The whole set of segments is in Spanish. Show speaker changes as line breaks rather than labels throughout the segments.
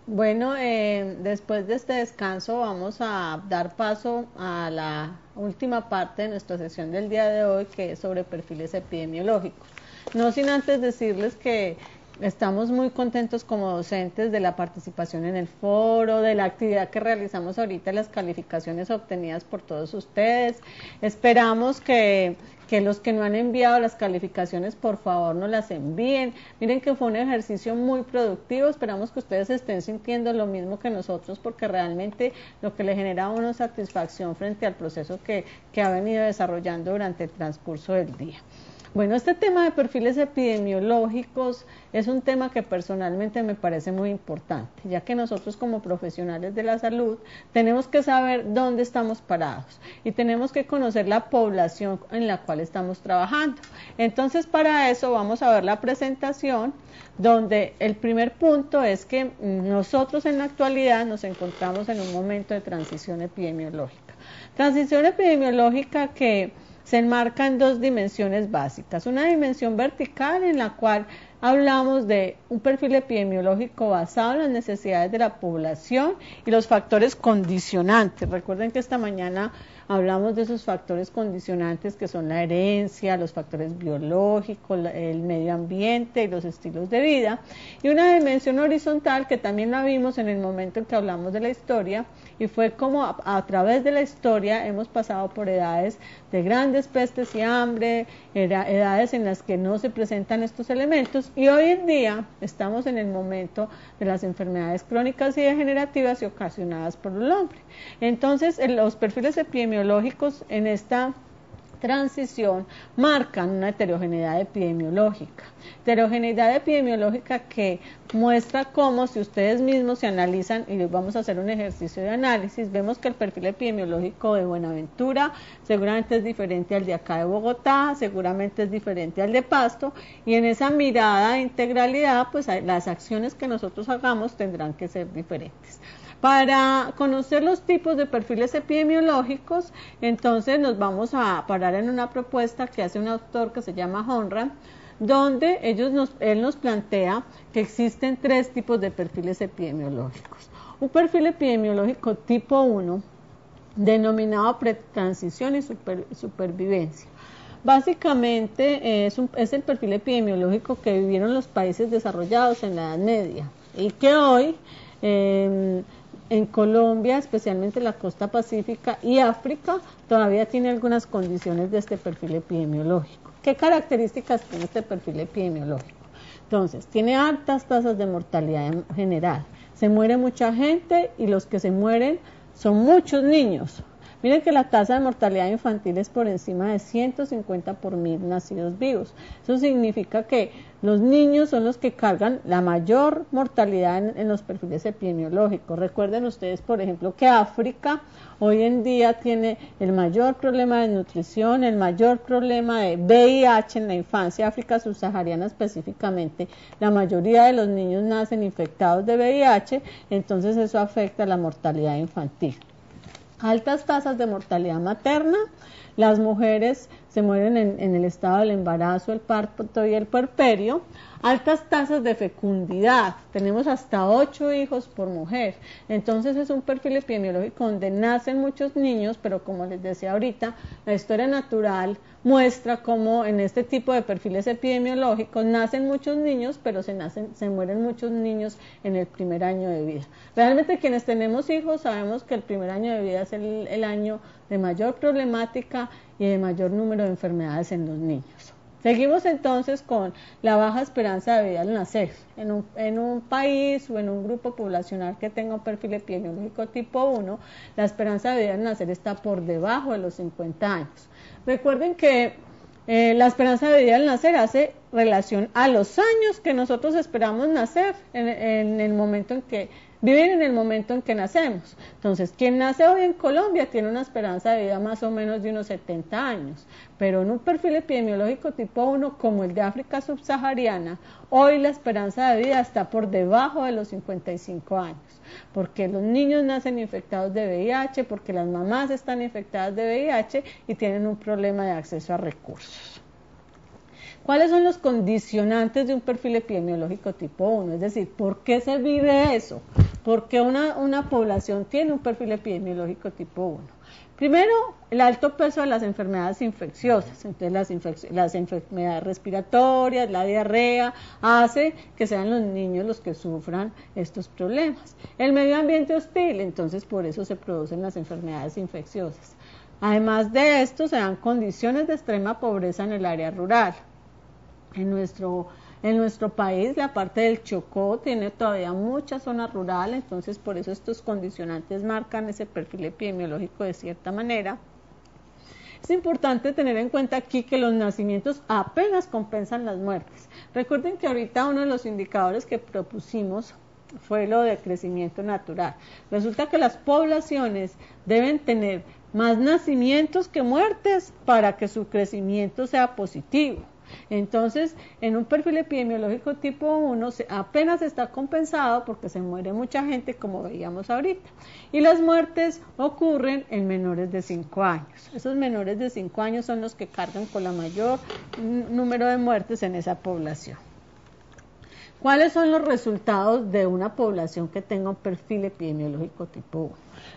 Bueno, después de este descanso vamos a dar paso a la última parte de nuestra sesión del día de hoy, que es sobre perfiles epidemiológicos. No sin antes decirles que estamos muy contentos como docentes de la participación en el foro, de la actividad que realizamos ahorita, las calificaciones obtenidas por todos ustedes. Esperamos que los que no han enviado las calificaciones, por favor, nos las envíen. Miren que fue un ejercicio muy productivo, esperamos que ustedes estén sintiendo lo mismo que nosotros, porque realmente lo que le genera a uno satisfacción frente al proceso que ha venido desarrollando durante el transcurso del día. Bueno, este tema de perfiles epidemiológicos es un tema que personalmente me parece muy importante, ya que nosotros como profesionales de la salud tenemos que saber dónde estamos parados y tenemos que conocer la población en la cual estamos trabajando. Entonces, para eso vamos a ver la presentación, donde el primer punto es que nosotros en la actualidad nos encontramos en un momento de transición epidemiológica. Transición epidemiológica que se enmarca en dos dimensiones básicas. Una dimensión vertical en la cual hablamos de un perfil epidemiológico basado en las necesidades de la población y los factores condicionantes. Recuerden que esta mañana hablamos de esos factores condicionantes que son la herencia, los factores biológicos, el medio ambiente y los estilos de vida. Y una dimensión horizontal que también la vimos en el momento en que hablamos de la historia, y fue como a través de la historia hemos pasado por edades de grandes pestes y hambre, edades en las que no se presentan estos elementos, y hoy en día estamos en el momento de las enfermedades crónicas y degenerativas y ocasionadas por el hombre. Entonces, los perfiles epidemiológicos en esta transición marcan una heterogeneidad epidemiológica. Heterogeneidad epidemiológica que muestra cómo, si ustedes mismos se analizan, y les vamos a hacer un ejercicio de análisis, vemos que el perfil epidemiológico de Buenaventura seguramente es diferente al de acá de Bogotá, seguramente es diferente al de Pasto, y en esa mirada de integralidad, pues las acciones que nosotros hagamos tendrán que ser diferentes. Para conocer los tipos de perfiles epidemiológicos, entonces nos vamos a parar en una propuesta que hace un autor que se llama Honra, donde él nos plantea que existen tres tipos de perfiles epidemiológicos. Un perfil epidemiológico tipo 1, denominado pretransición y supervivencia. Básicamente es el perfil epidemiológico que vivieron los países desarrollados en la Edad Media y que hoy en Colombia, especialmente la costa pacífica y África, todavía tiene algunas condiciones de este perfil epidemiológico. ¿Qué características tiene este perfil epidemiológico? Entonces, tiene altas tasas de mortalidad en general, se muere mucha gente y los que se mueren son muchos niños. Miren que la tasa de mortalidad infantil es por encima de 150 por 1000 nacidos vivos. Eso significa que los niños son los que cargan la mayor mortalidad en los perfiles epidemiológicos. Recuerden ustedes, por ejemplo, que África hoy en día tiene el mayor problema de nutrición, el mayor problema de VIH en la infancia, África subsahariana específicamente. La mayoría de los niños nacen infectados de VIH, entonces eso afecta la mortalidad infantil. Altas tasas de mortalidad materna, las mujeres se mueren en el estado del embarazo, el parto y el puerperio. Altas tasas de fecundidad, tenemos hasta 8 hijos por mujer, entonces es un perfil epidemiológico donde nacen muchos niños, pero como les decía ahorita, la historia natural muestra cómo en este tipo de perfiles epidemiológicos nacen muchos niños, pero se mueren muchos niños en el primer año de vida. Realmente quienes tenemos hijos sabemos que el primer año de vida es el año de mayor problemática y de mayor número de enfermedades en los niños. Seguimos entonces con la baja esperanza de vida al nacer. En un país o en un grupo poblacional que tenga un perfil epidemiológico tipo 1, la esperanza de vida al nacer está por debajo de los 50 años. Recuerden que la esperanza de vida al nacer hace relación a los años que nosotros esperamos nacer en el momento en que viven en el momento en que nacemos. Entonces, quien nace hoy en Colombia tiene una esperanza de vida más o menos de unos 70 años, pero en un perfil epidemiológico tipo 1 como el de África subsahariana, hoy la esperanza de vida está por debajo de los 55 años, porque los niños nacen infectados de VIH, porque las mamás están infectadas de VIH y tienen un problema de acceso a recursos. ¿Cuáles son los condicionantes de un perfil epidemiológico tipo 1? Es decir, ¿por qué se vive eso? ¿Por qué una población tiene un perfil epidemiológico tipo 1? Primero, el alto peso de las enfermedades infecciosas, entonces las enfermedades respiratorias, la diarrea, hace que sean los niños los que sufran estos problemas. El medio ambiente hostil, entonces por eso se producen las enfermedades infecciosas. Además de esto, se dan condiciones de extrema pobreza en el área rural. En nuestro país, la parte del Chocó tiene todavía mucha zona rural, entonces por eso estos condicionantes marcan ese perfil epidemiológico de cierta manera. Es importante tener en cuenta aquí que los nacimientos apenas compensan las muertes. Recuerden que ahorita uno de los indicadores que propusimos fue lo de crecimiento natural. Resulta que las poblaciones deben tener más nacimientos que muertes para que su crecimiento sea positivo. Entonces, en un perfil epidemiológico tipo 1 apenas está compensado porque se muere mucha gente, como veíamos ahorita. Y las muertes ocurren en menores de 5 años. Esos menores de 5 años son los que cargan con la mayor número de muertes en esa población. ¿Cuáles son los resultados de una población que tenga un perfil epidemiológico tipo 1?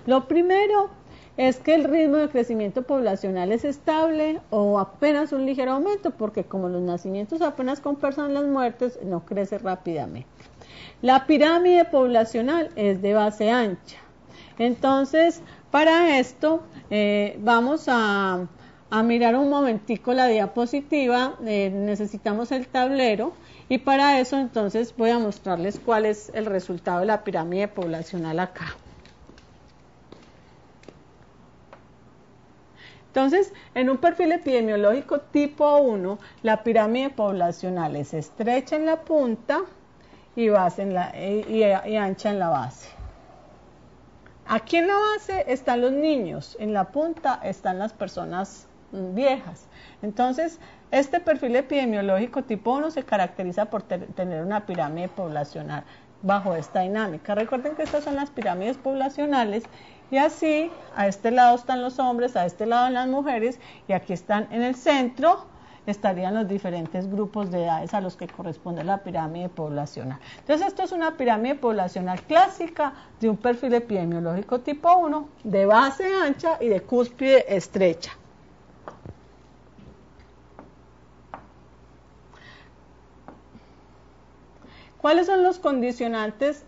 Lo primero es que el ritmo de crecimiento poblacional es estable o apenas un ligero aumento, porque como los nacimientos apenas compensan las muertes, no crece rápidamente. La pirámide poblacional es de base ancha. Entonces, para esto, vamos a mirar un momentico la diapositiva, necesitamos el tablero, y para eso entonces voy a mostrarles cuál es el resultado de la pirámide poblacional acá. Entonces, en un perfil epidemiológico tipo 1, la pirámide poblacional es estrecha en la punta y ancha en la base. Aquí en la base están los niños, en la punta están las personas viejas. Entonces, este perfil epidemiológico tipo 1 se caracteriza por tener una pirámide poblacional bajo esta dinámica. Recuerden que estas son las pirámides poblacionales y así a este lado están los hombres, a este lado las mujeres y aquí están en el centro estarían los diferentes grupos de edades a los que corresponde la pirámide poblacional. Entonces esto es una pirámide poblacional clásica de un perfil epidemiológico tipo 1 de base ancha y de cúspide estrecha. ¿Cuáles son los condicionantes?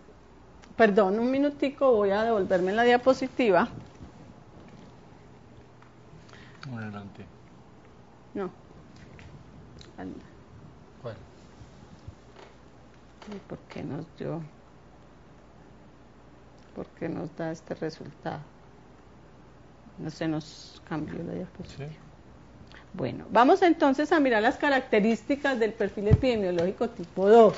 Perdón, un minutico, voy a devolverme la diapositiva.
Adelante.
No.
¿Cuál?
¿Y por qué nos dio? ¿Por qué nos da este resultado? No se nos cambió la diapositiva. Sí. Bueno, vamos entonces a mirar las características del perfil epidemiológico tipo 2,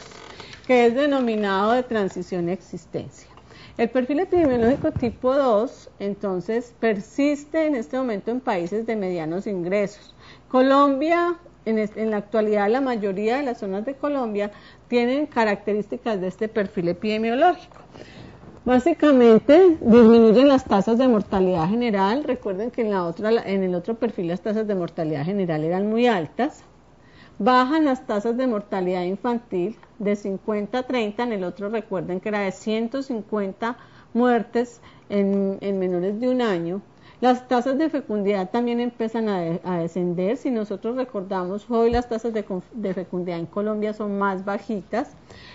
que es denominado de transición y existencia. El perfil epidemiológico tipo 2, entonces, persiste en este momento en países de medianos ingresos. Colombia, en la actualidad, la mayoría de las zonas de Colombia tienen características de este perfil epidemiológico. Básicamente disminuyen las tasas de mortalidad general. Recuerden que en el otro perfil las tasas de mortalidad general eran muy altas. Bajan las tasas de mortalidad infantil de 50 a 30, en el otro recuerden que era de 150 muertes en menores de un año. Las tasas de fecundidad también empiezan a descender. Si nosotros recordamos, hoy las tasas de fecundidad en Colombia son más bajitas.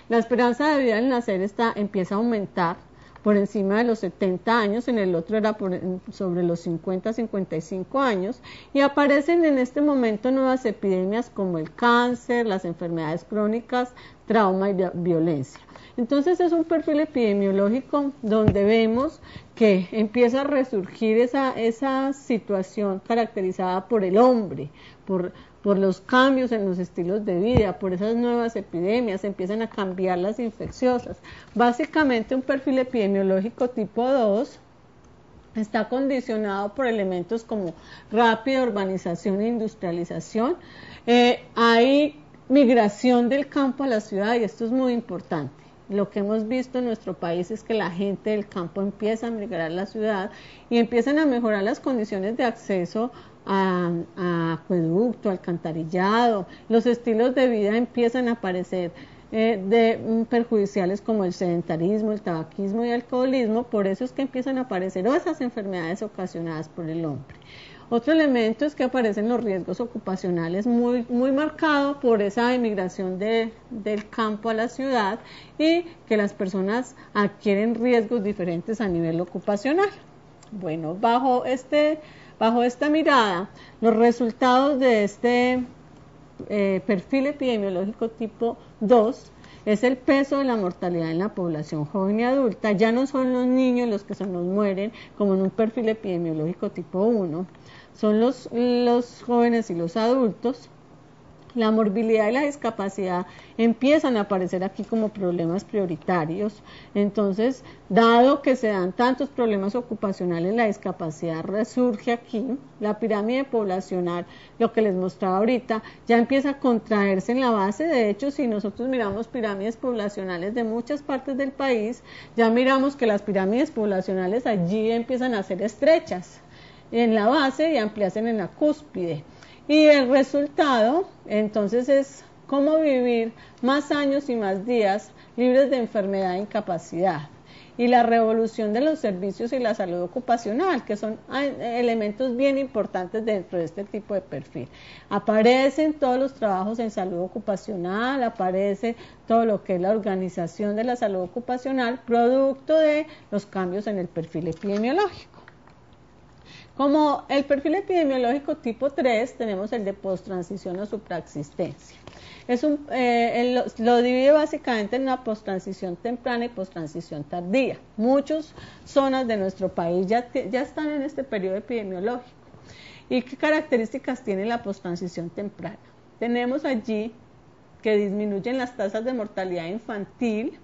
La esperanza de vida al nacer empieza a aumentar por encima de los 70 años, en el otro era sobre los 50 a 55 años, y aparecen en este momento nuevas epidemias como el cáncer, las enfermedades crónicas, trauma y violencia. Entonces es un perfil epidemiológico donde vemos que empieza a resurgir esa situación caracterizada por el hombre, por los cambios en los estilos de vida, por esas nuevas epidemias, empiezan a cambiar las infecciosas. Básicamente un perfil epidemiológico tipo 2 está condicionado por elementos como rápida urbanización e industrialización. Hay migración del campo a la ciudad y esto es muy importante. Lo que hemos visto en nuestro país es que la gente del campo empieza a migrar a la ciudad y empiezan a mejorar las condiciones de acceso a acueducto, alcantarillado, los estilos de vida empiezan a aparecer perjudiciales como el sedentarismo, el tabaquismo y el alcoholismo. Por eso es que empiezan a aparecer esas enfermedades ocasionadas por el hombre. Otro elemento es que aparecen los riesgos ocupacionales muy marcados por esa emigración del campo a la ciudad, y que las personas adquieren riesgos diferentes a nivel ocupacional. Bueno, bajo esta mirada, los resultados de este perfil epidemiológico tipo 2 es el peso de la mortalidad en la población joven y adulta. Ya no son los niños los que se nos mueren como en un perfil epidemiológico tipo 1, son los jóvenes y los adultos. La morbilidad y la discapacidad empiezan a aparecer aquí como problemas prioritarios. Entonces, dado que se dan tantos problemas ocupacionales, la discapacidad resurge aquí. La pirámide poblacional, lo que les mostraba ahorita, ya empieza a contraerse en la base. De hecho, si nosotros miramos pirámides poblacionales de muchas partes del país, ya miramos que las pirámides poblacionales allí empiezan a ser estrechas en la base y ampliarse en la cúspide. Y el resultado, entonces, es cómo vivir más años y más días libres de enfermedad e incapacidad. Y la revolución de los servicios y la salud ocupacional, que son elementos bien importantes dentro de este tipo de perfil. Aparecen todos los trabajos en salud ocupacional, aparece todo lo que es la organización de la salud ocupacional, producto de los cambios en el perfil epidemiológico. Como el perfil epidemiológico tipo 3, tenemos el de posttransición o supraexistencia. Lo divide básicamente en una posttransición temprana y posttransición tardía. Muchas zonas de nuestro país ya están en este periodo epidemiológico. ¿Y qué características tiene la posttransición temprana? Tenemos allí que disminuyen las tasas de mortalidad infantil,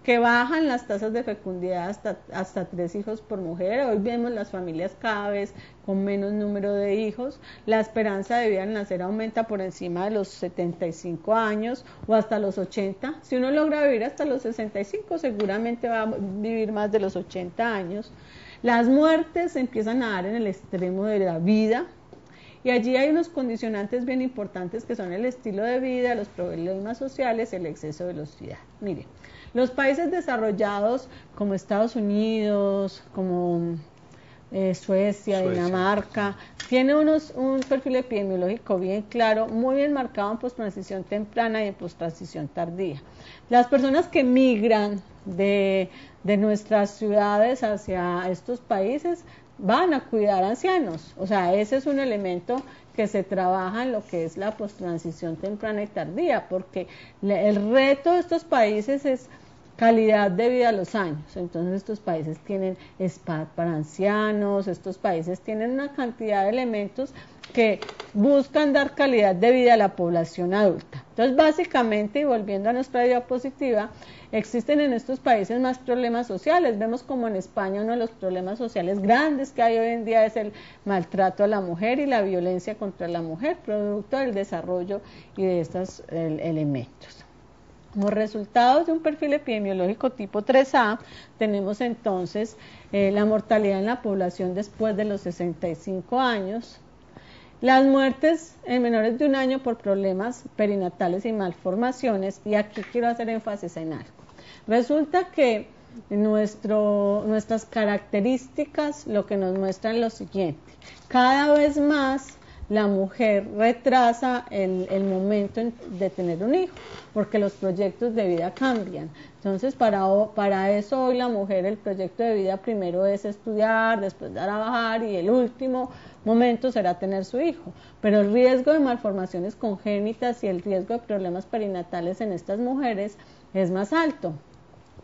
que bajan las tasas de fecundidad hasta 3 hijos por mujer. Hoy vemos las familias cada vez con menos número de hijos. La esperanza de vida al nacer aumenta por encima de los 75 años o hasta los 80. Si uno logra vivir hasta los 65, seguramente va a vivir más de los 80 años. Las muertes se empiezan a dar en el extremo de la vida. Y allí hay unos condicionantes bien importantes que son el estilo de vida, los problemas sociales y el exceso de velocidad. Miren, los países desarrollados como Estados Unidos, como Suecia, Dinamarca, tienen un perfil epidemiológico bien claro, muy bien marcado en posttransición temprana y en posttransición tardía. Las personas que migran de nuestras ciudades hacia estos países van a cuidar ancianos, o sea, ese es un elemento que se trabaja en lo que es la posttransición temprana y tardía, porque el reto de estos países es calidad de vida a los años. Entonces estos países tienen spa para ancianos, estos países tienen una cantidad de elementos que buscan dar calidad de vida a la población adulta. Entonces básicamente, y volviendo a nuestra diapositiva, existen en estos países más problemas sociales. Vemos como en España uno de los problemas sociales grandes que hay hoy en día es el maltrato a la mujer y la violencia contra la mujer, producto del desarrollo y de estos elementos. Como resultados de un perfil epidemiológico tipo 3A, tenemos entonces la mortalidad en la población después de los 65 años, las muertes en menores de 1 año por problemas perinatales y malformaciones, y aquí quiero hacer énfasis en algo. Resulta que nuestras características lo que nos muestran es lo siguiente: cada vez más la mujer retrasa el momento de tener un hijo, porque los proyectos de vida cambian. Entonces, para eso hoy la mujer, el proyecto de vida primero es estudiar, después trabajar, y el último momento será tener su hijo. Pero el riesgo de malformaciones congénitas y el riesgo de problemas perinatales en estas mujeres es más alto,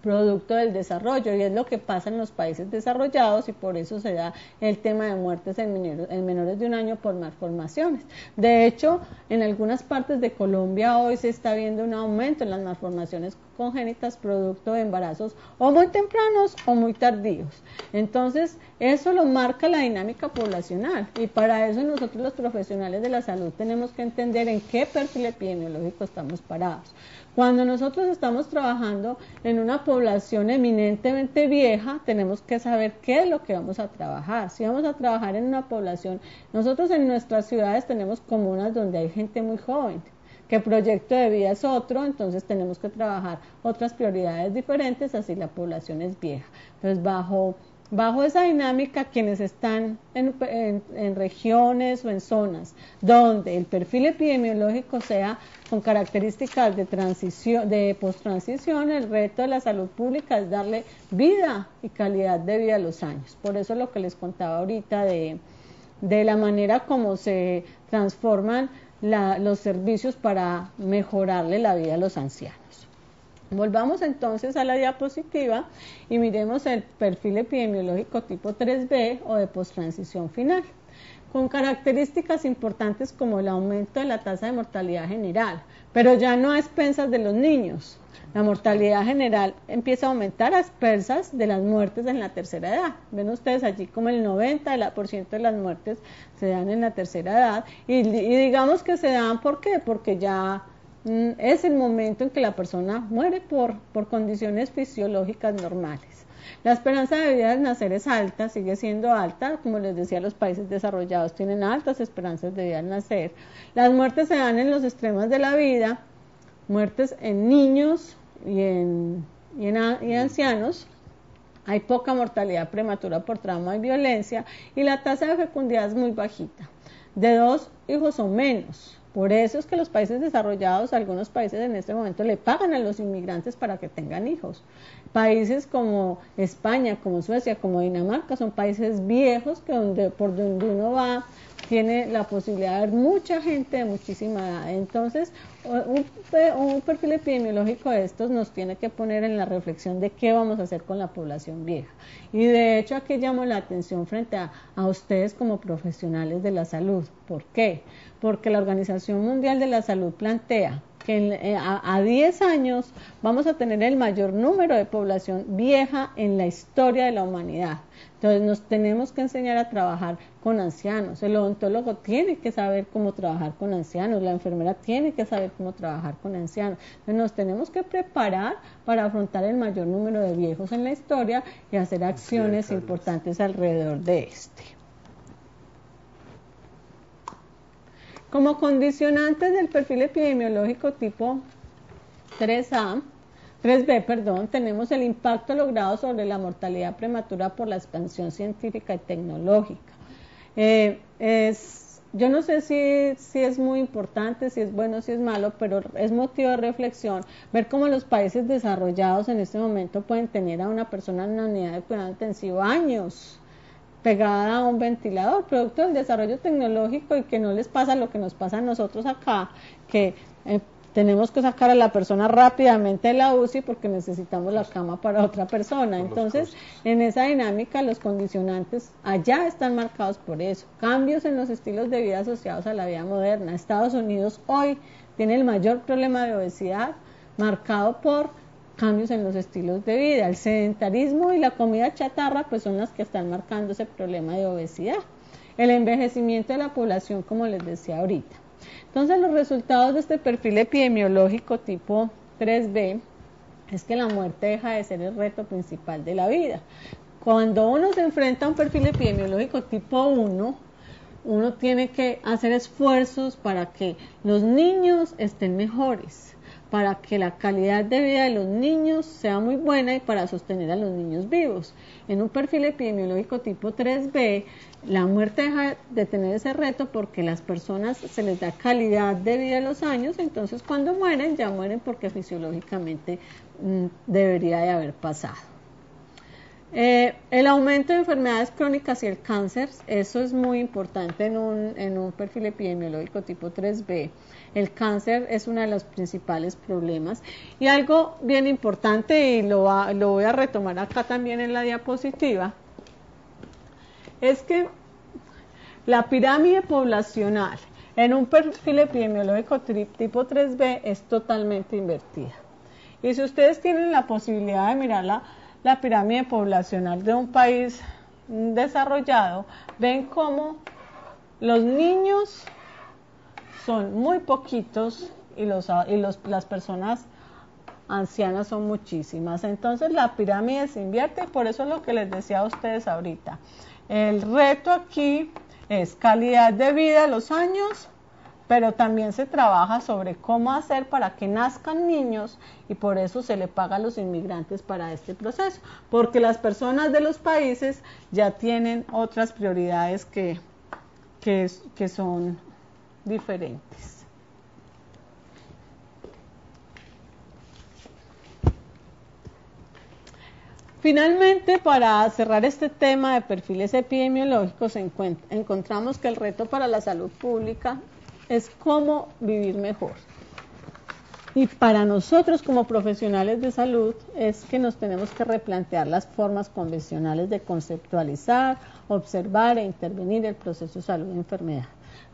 producto del desarrollo, y es lo que pasa en los países desarrollados, y por eso se da el tema de muertes en menores de 1 año por malformaciones. De hecho, en algunas partes de Colombia hoy se está viendo un aumento en las malformaciones congénitas producto de embarazos o muy tempranos o muy tardíos. Entonces, eso lo marca la dinámica poblacional, y para eso nosotros los profesionales de la salud tenemos que entender en qué perfil epidemiológico estamos parados. Cuando nosotros estamos trabajando en una población eminentemente vieja, tenemos que saber qué es lo que vamos a trabajar. Si vamos a trabajar en una población, nosotros en nuestras ciudades tenemos comunas donde hay gente muy joven, que proyecto de vida es otro, entonces tenemos que trabajar otras prioridades diferentes, así la población es vieja. Entonces, bajo esa dinámica, quienes están en regiones o en zonas donde el perfil epidemiológico sea con características de transición, de post-transición, el reto de la salud pública es darle vida y calidad de vida a los años. Por eso lo que les contaba ahorita de la manera como se transforman los servicios para mejorarle la vida a los ancianos. Volvamos entonces a la diapositiva y miremos el perfil epidemiológico tipo 3B o de posttransición final, con características importantes como el aumento de la tasa de mortalidad general, pero ya no a expensas de los niños. La mortalidad general empieza a aumentar a expensas de las muertes en la tercera edad. Ven ustedes allí como el 90% de las muertes se dan en la tercera edad y digamos que se dan, ¿por qué? Porque ya es el momento en que la persona muere por condiciones fisiológicas normales. La esperanza de vida al nacer es alta, sigue siendo alta, como les decía, los países desarrollados tienen altas esperanzas de vida al nacer. Las muertes se dan en los extremos de la vida, muertes en niños y ancianos. Hay poca mortalidad prematura por trauma y violencia y la tasa de fecundidad es muy bajita, de 2 hijos o menos. Por eso es que los países desarrollados, algunos países en este momento le pagan a los inmigrantes para que tengan hijos. Países como España, como Suecia, como Dinamarca, son países viejos que por donde uno va tiene la posibilidad de ver mucha gente de muchísima edad. Entonces, un perfil epidemiológico de estos nos tiene que poner en la reflexión de qué vamos a hacer con la población vieja. Y de hecho aquí llamo la atención frente a ustedes como profesionales de la salud. ¿Por qué? Porque la Organización Mundial de la Salud plantea que a 10 años vamos a tener el mayor número de población vieja en la historia de la humanidad. Entonces nos tenemos que enseñar a trabajar con ancianos. El odontólogo tiene que saber cómo trabajar con ancianos, la enfermera tiene que saber cómo trabajar con ancianos. Entonces nos tenemos que preparar para afrontar el mayor número de viejos en la historia y hacer acciones importantes alrededor de este. Como condicionantes del perfil epidemiológico tipo 3B, tenemos el impacto logrado sobre la mortalidad prematura por la expansión científica y tecnológica. Yo no sé si es muy importante, si es bueno, si es malo, pero es motivo de reflexión ver cómo los países desarrollados en este momento pueden tener a una persona en una unidad de cuidado intensivo años pegada a un ventilador, producto del desarrollo tecnológico y que no les pasa lo que nos pasa a nosotros acá, que tenemos que sacar a la persona rápidamente de la UCI porque necesitamos la cama para otra persona. Entonces, en esa dinámica, los condicionantes allá están marcados por eso. Cambios en los estilos de vida asociados a la vida moderna. Estados Unidos hoy tiene el mayor problema de obesidad marcado por cambios en los estilos de vida. El sedentarismo y la comida chatarra pues son las que están marcando ese problema de obesidad. El envejecimiento de la población, como les decía ahorita. Entonces los resultados de este perfil epidemiológico tipo 3B es que la muerte deja de ser el reto principal de la vida. Cuando uno se enfrenta a un perfil epidemiológico tipo 1, uno tiene que hacer esfuerzos para que los niños estén mejores, para que la calidad de vida de los niños sea muy buena y para sostener a los niños vivos. En un perfil epidemiológico tipo 3B, la muerte deja de tener ese reto porque las personas se les da calidad de vida a los años, entonces cuando mueren, ya mueren porque fisiológicamente debería de haber pasado. El aumento de enfermedades crónicas y el cáncer, eso es muy importante en un perfil epidemiológico tipo 3B. El cáncer es uno de los principales problemas. Y algo bien importante, y lo voy a retomar acá también en la diapositiva, es que la pirámide poblacional en un perfil epidemiológico tipo 3B es totalmente invertida. Y si ustedes tienen la posibilidad de mirar la pirámide poblacional de un país desarrollado, ven cómo los niños son muy poquitos y las personas ancianas son muchísimas. Entonces la pirámide se invierte y por eso es lo que les decía a ustedes ahorita. El reto aquí es calidad de vida a los años pero también se trabaja sobre cómo hacer para que nazcan niños y por eso se le paga a los inmigrantes para este proceso, porque las personas de los países ya tienen otras prioridades que son diferentes. Finalmente, para cerrar este tema de perfiles epidemiológicos, encontramos que el reto para la salud pública es cómo vivir mejor. Y para nosotros como profesionales de salud es que nos tenemos que replantear las formas convencionales de conceptualizar, observar e intervenir el proceso de salud y enfermedad.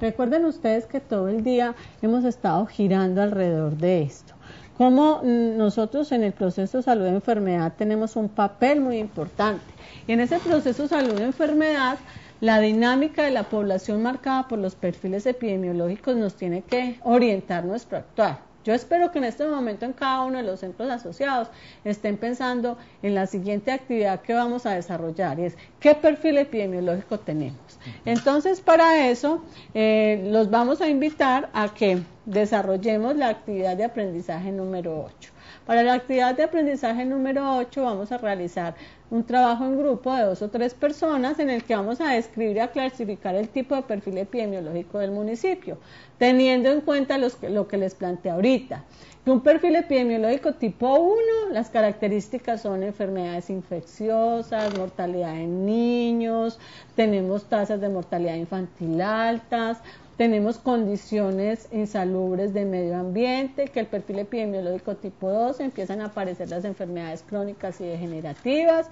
Recuerden ustedes que todo el día hemos estado girando alrededor de esto. Como nosotros en el proceso de salud y enfermedad tenemos un papel muy importante. Y en ese proceso de salud y enfermedad, la dinámica de la población marcada por los perfiles epidemiológicos nos tiene que orientar nuestro actuar. Yo espero que en este momento en cada uno de los centros asociados estén pensando en la siguiente actividad que vamos a desarrollar, y es ¿qué perfil epidemiológico tenemos? Entonces, para eso, los vamos a invitar a que desarrollemos la actividad de aprendizaje número 8. Para la actividad de aprendizaje número 8 vamos a realizar un trabajo en grupo de 2 o 3 personas en el que vamos a describir y a clasificar el tipo de perfil epidemiológico del municipio, teniendo en cuenta lo que les planteé ahorita. Un perfil epidemiológico tipo 1, las características son enfermedades infecciosas, mortalidad en niños, tenemos tasas de mortalidad infantil altas, tenemos condiciones insalubres de medio ambiente, que el perfil epidemiológico tipo 2 empiezan a aparecer las enfermedades crónicas y degenerativas,